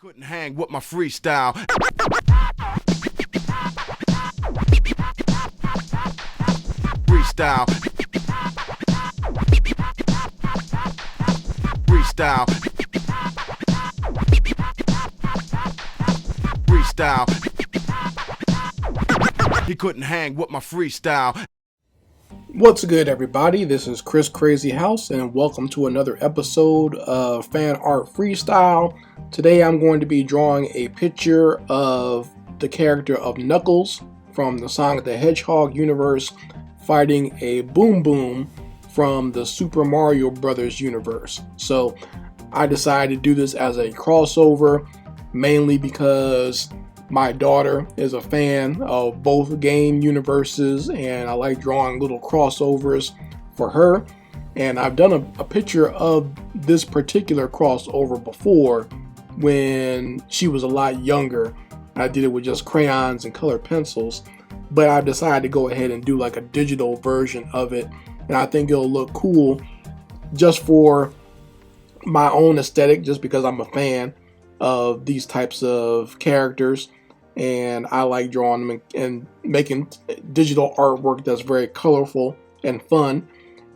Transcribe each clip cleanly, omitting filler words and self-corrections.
Couldn't hang with my freestyle. Freestyle. Freestyle. Freestyle. He couldn't hang with my freestyle. What's good, everybody? This is Chris Crazy House, and welcome to another episode of Fan Art Freestyle. Today I'm going to be drawing a picture of the character of Knuckles from the Sonic the Hedgehog universe fighting a Boom Boom from the Super Mario Brothers universe. So I decided to do this as a crossover, mainly because my daughter is a fan of both game universes and I like drawing little crossovers for her. And I've done a picture of this particular crossover before when she was a lot younger. I did it with just crayons and colored pencils, but I decided to go ahead and do like a digital version of it, and I think it'll look cool just for my own aesthetic, just because I'm a fan of these types of characters and I like drawing them and making digital artwork that's very colorful and fun.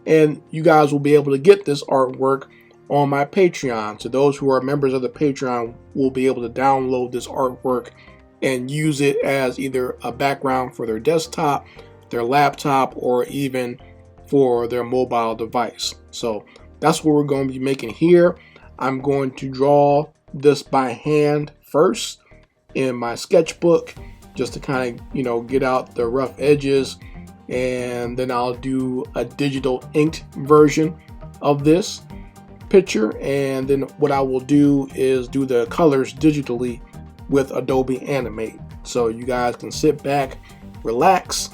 And you guys will be able to get this artwork on my Patreon. So those who are members of the Patreon will be able to download this artwork and use it as either a background for their desktop, their laptop, or even for their mobile device. So that's what we're going to be making here. I'm going to draw this by hand first in my sketchbook, just to kind of, get out the rough edges, and then I'll do a digital inked version of this picture, and then what I will do is do the colors digitally with Adobe Animate. So you guys can sit back, relax,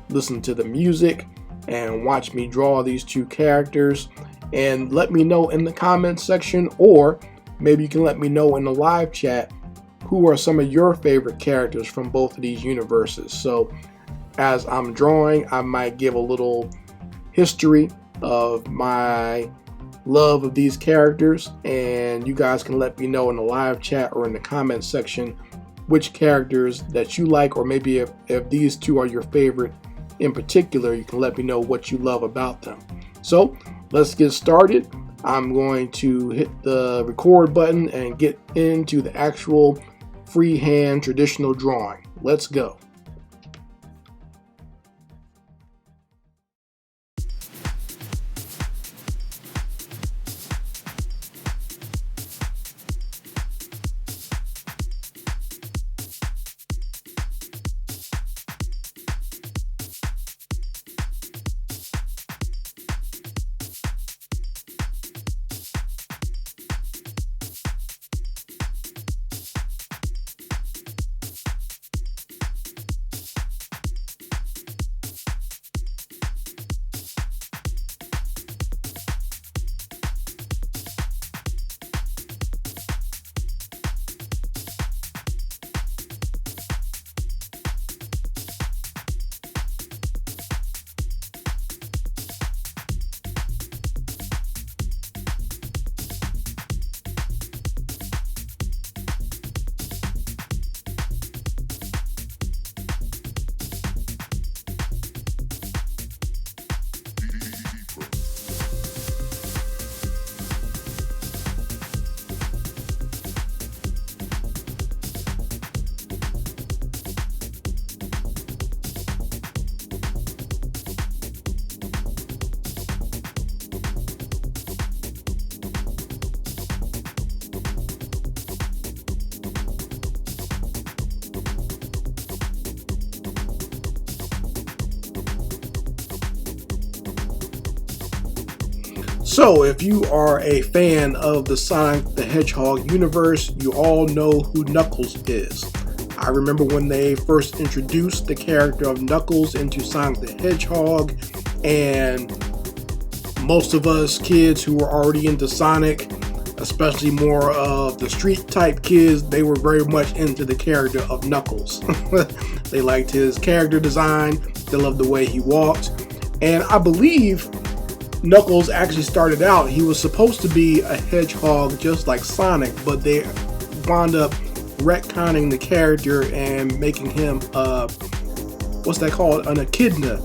listen to the music, and watch me draw these two characters, and let me know in the comments section, or maybe you can let me know in the live chat who are some of your favorite characters from both of these universes. So as I'm drawing, I might give a little history of my love of these characters, and you guys can let me know in the live chat or in the comments section which characters that you like, or maybe if these two are your favorite in particular, you can let me know what you love about them. So let's get started. I'm going to hit the record button and get into the actual freehand traditional drawing. Let's go. So if you are a fan of the Sonic the Hedgehog universe, you all know who Knuckles is. I remember when they first introduced the character of Knuckles into Sonic the Hedgehog, and most of us kids who were already into Sonic, especially more of the street type kids, they were very much into the character of Knuckles. They liked his character design, they loved the way he walked, and I believe Knuckles actually started out, he was supposed to be a hedgehog just like Sonic, but they wound up retconning the character and making him what's that called, an echidna,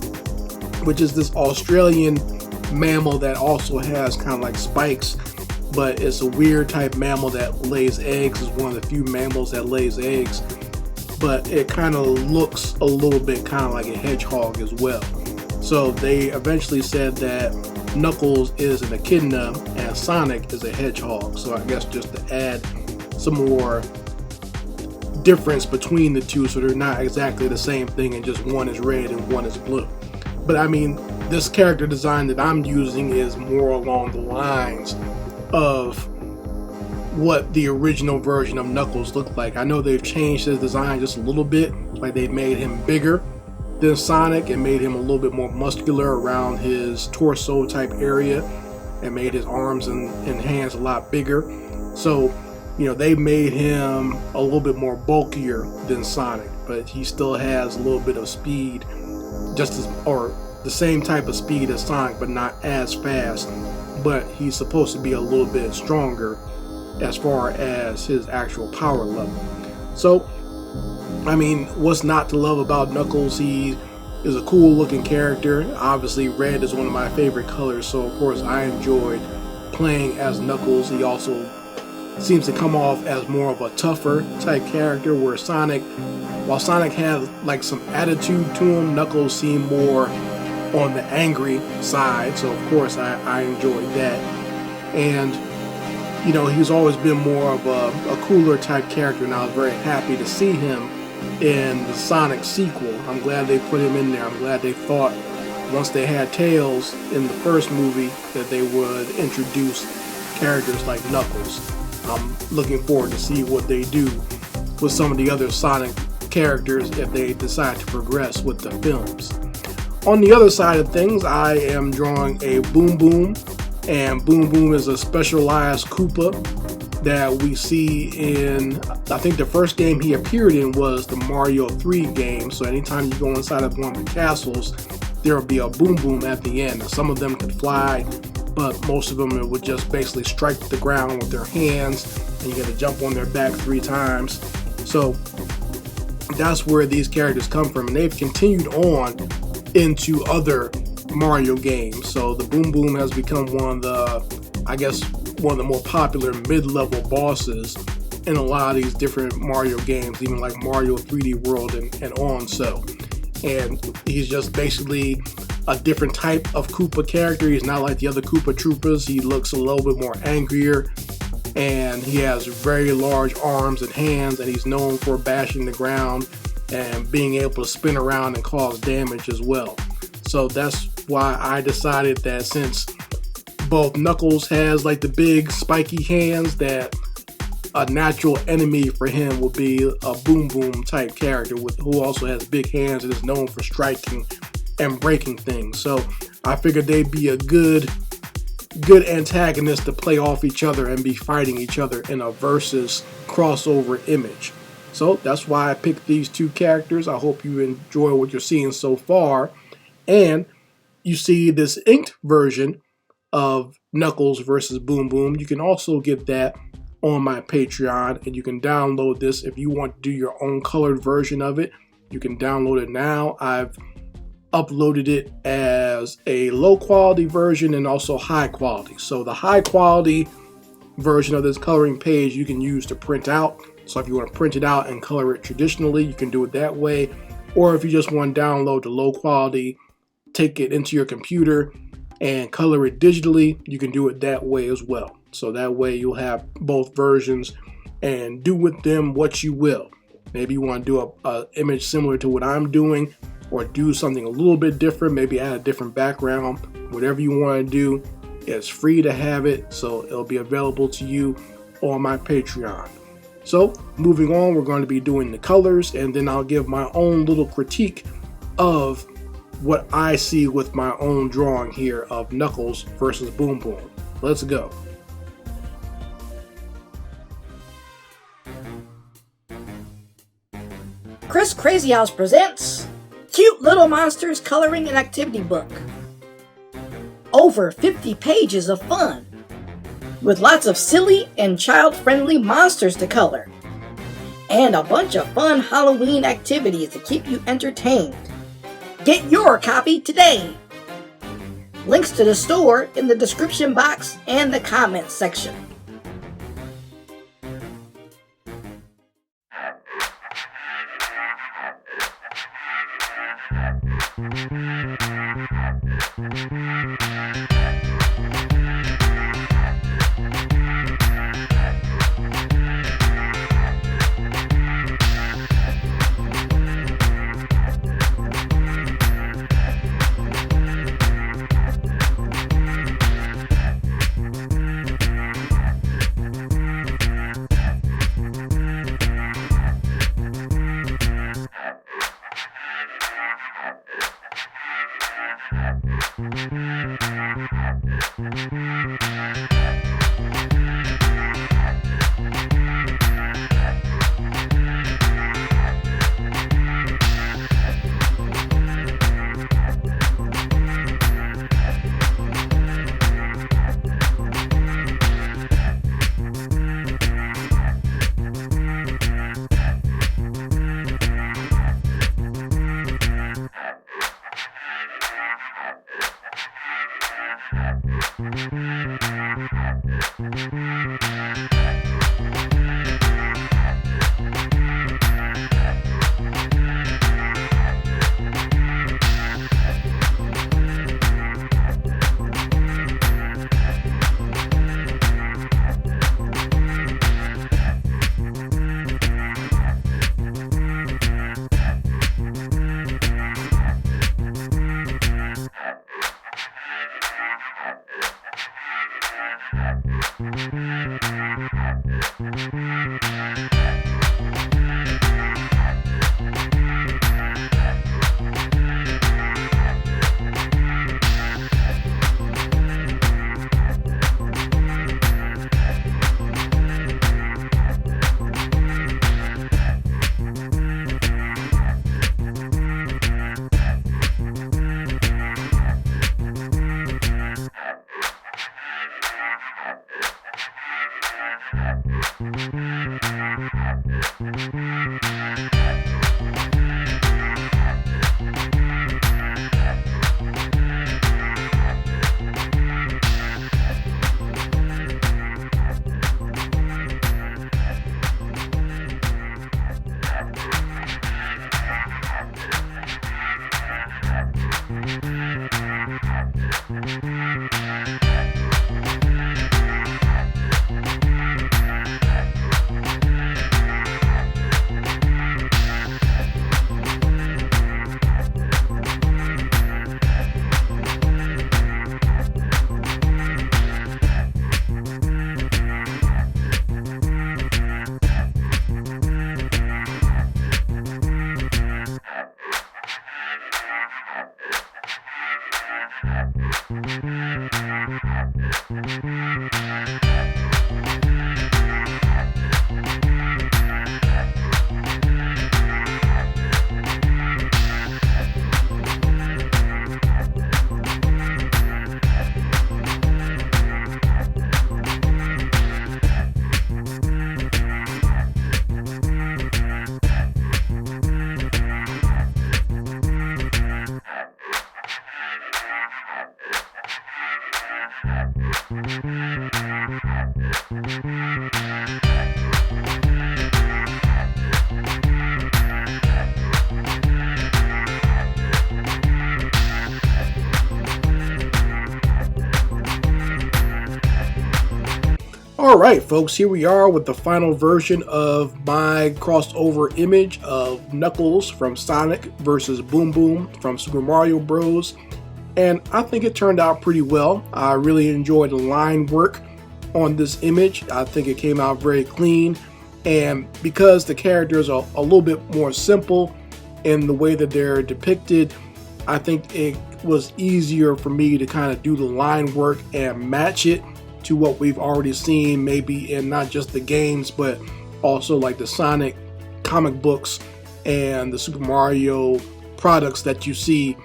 which is this Australian mammal that also has kind of like spikes, but it's a weird type mammal that lays eggs. It's one of the few mammals that lays eggs, but it kind of looks a little bit kind of like a hedgehog as well. So they eventually said that Knuckles is an echidna and Sonic is a hedgehog. So I guess just to add some more difference between the two, so they're not exactly the same thing and just one is red and one is blue. But I mean, this character design that I'm using is more along the lines of what the original version of Knuckles looked like. I know they've changed his design just a little bit, like they made him bigger than Sonic and made him a little bit more muscular around his torso type area and made his arms and hands a lot bigger. So, you know, they made him a little bit more bulkier than Sonic, but he still has a little bit of speed, just as, or the same type of speed as Sonic, but not as fast. But he's supposed to be a little bit stronger as far as his actual power level. So, I mean, what's not to love about Knuckles? He is a cool looking character. Obviously, red is one of my favorite colors, so of course I enjoyed playing as Knuckles. He also seems to come off as more of a tougher type character, where Sonic, while Sonic had like some attitude to him, Knuckles seemed more on the angry side. So of course I enjoyed that. And you know, he's always been more of a cooler type character, and I was very happy to see him in the Sonic sequel. I'm glad they put him in there. I'm glad they thought, once they had Tails in the first movie, that they would introduce characters like Knuckles. I'm looking forward to see what they do with some of the other Sonic characters if they decide to progress with the films. On the other side of things, I am drawing a Boom Boom, and Boom Boom is a specialized Koopa that we see in, I think the first game he appeared in was the Mario 3 game. So anytime you go inside of one of the castles, there will be a Boom Boom at the end. Now, some of them could fly, but most of them it would just basically strike the ground with their hands, and you got to jump on their back 3 times. So that's where these characters come from, and they've continued on into other Mario games. So the Boom Boom has become one of the, I guess, one of the more popular mid-level bosses in a lot of these different Mario games, even like Mario 3D World and on so. And he's just basically a different type of Koopa character. He's not like the other Koopa Troopers. He looks a little bit more angrier, and he has very large arms and hands, and he's known for bashing the ground and being able to spin around and cause damage as well. So that's why I decided that since both Knuckles has like the big spiky hands, that a natural enemy for him will be a Boom Boom type character who also has big hands and is known for striking and breaking things. So I figured they'd be a good antagonist to play off each other and be fighting each other in a versus crossover image. So that's why I picked these two characters. I hope you enjoy what you're seeing so far. And you see this inked version of Knuckles versus Boom Boom. You can also get that on my Patreon, and you can download this if you want to do your own colored version of it. You can download it now. I've uploaded it as a low quality version and also high quality. So the high quality version of this coloring page you can use to print out. So if you want to print it out and color it traditionally, you can do it that way. Or if you just want to download the low quality, take it into your computer and color it digitally, you can do it that way as well. So that way you'll have both versions and do with them what you will. Maybe you want to do a image similar to what I'm doing, or do something a little bit different, maybe add a different background. Whatever you want to do, it's free to have it, so it'll be available to you on my Patreon. So moving on, we're going to be doing the colors, and then I'll give my own little critique of what I see with my own drawing here of Knuckles versus Boom Boom. Let's go. Chris Crazy House presents Cute Little Monsters Coloring and Activity Book. Over 50 pages of fun. with lots of silly and child-friendly monsters to color, and a bunch of fun Halloween activities to keep you entertained. Get your copy today! Links to the store in the description box and the comments section. Alright folks, here we are with the final version of my crossover image of Knuckles from Sonic versus Boom Boom from Super Mario Bros. And I think it turned out pretty well. I really enjoyed the line work on this image. I think it came out very clean. And because the characters are a little bit more simple in the way that they're depicted, I think it was easier for me to kind of do the line work and match it to what we've already seen, maybe in not just the games, but also like the Sonic comic books and the Super Mario products that you see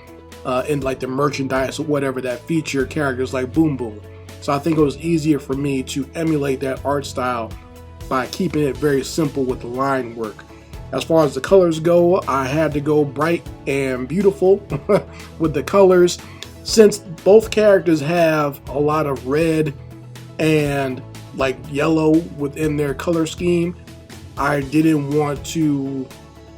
in like the merchandise or whatever that feature characters like Boom Boom. So I think it was easier for me to emulate that art style by keeping it very simple with the line work. As far as the colors go, I had to go bright and beautiful with the colors. Since both characters have a lot of red and like yellow within their color scheme, I didn't want to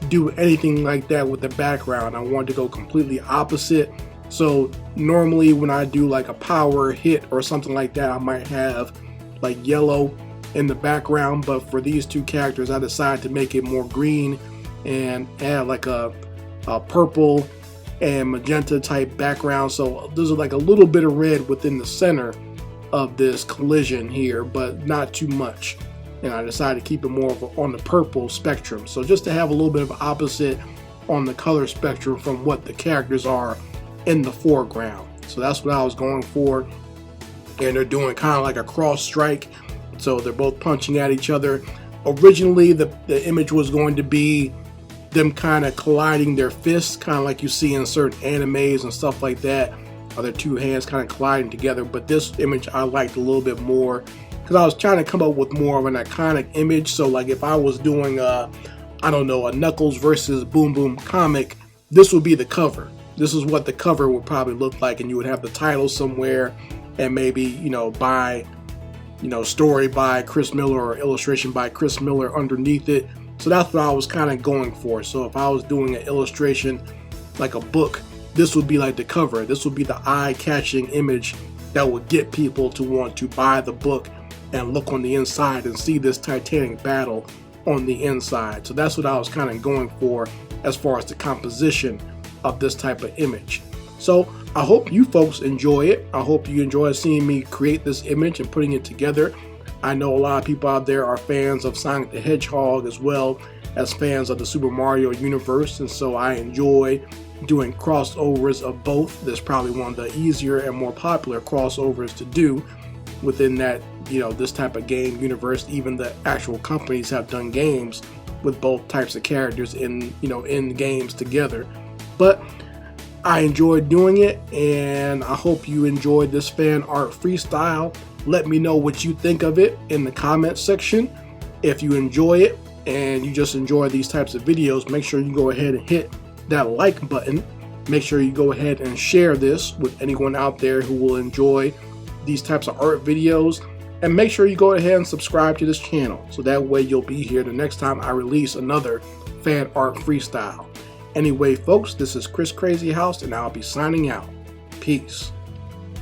do anything like that with the background. I wanted to go completely opposite. So normally when I do like a power hit or something like that, I might have like yellow in the background, but for these two characters I decided to make it more green and add like a purple and magenta type background. So there's like a little bit of red within the center of this collision here, but not too much. And I decided to keep it more on the purple spectrum. So just to have a little bit of opposite on the color spectrum from what the characters are in the foreground. So that's what I was going for. And they're doing kind of like a cross strike. So they're both punching at each other. Originally, the image was going to be them kind of colliding their fists, kind of like you see in certain animes and stuff like that, or their two hands kind of colliding together. But this image I liked a little bit more because I was trying to come up with more of an iconic image. So like if I was doing I don't know, a Knuckles versus Boom Boom comic, this would be the cover. This is what the cover would probably look like, and you would have the title somewhere and maybe, you know, by story by Chris Miller or illustration by Chris Miller underneath it. So that's what I was kind of going for. So if I was doing an illustration like a book, this would be like the cover. This would be the eye-catching image that would get people to want to buy the book and look on the inside and see this titanic battle on the inside. So that's what I was kind of going for as far as the composition of this type of image. So I hope you folks enjoy it. I hope you enjoy seeing me create this image and putting it together. I know a lot of people out there are fans of Sonic the Hedgehog as well as fans of the Super Mario universe, and so I enjoy doing crossovers of both. That's probably one of the easier and more popular crossovers to do within that, this type of game universe. Even the actual companies have done games with both types of characters in games together. But I enjoyed doing it, and I hope you enjoyed this fan art freestyle. Let me know what you think of it in the comments section. If you enjoy it and you just enjoy these types of videos, make sure you go ahead and hit that like button. Make sure you go ahead and share this with anyone out there who will enjoy these types of art videos. And make sure you go ahead and subscribe to this channel, so that way you'll be here the next time I release another fan art freestyle. Anyway, folks, this is Chris Crazy House, and I'll be signing out. Peace.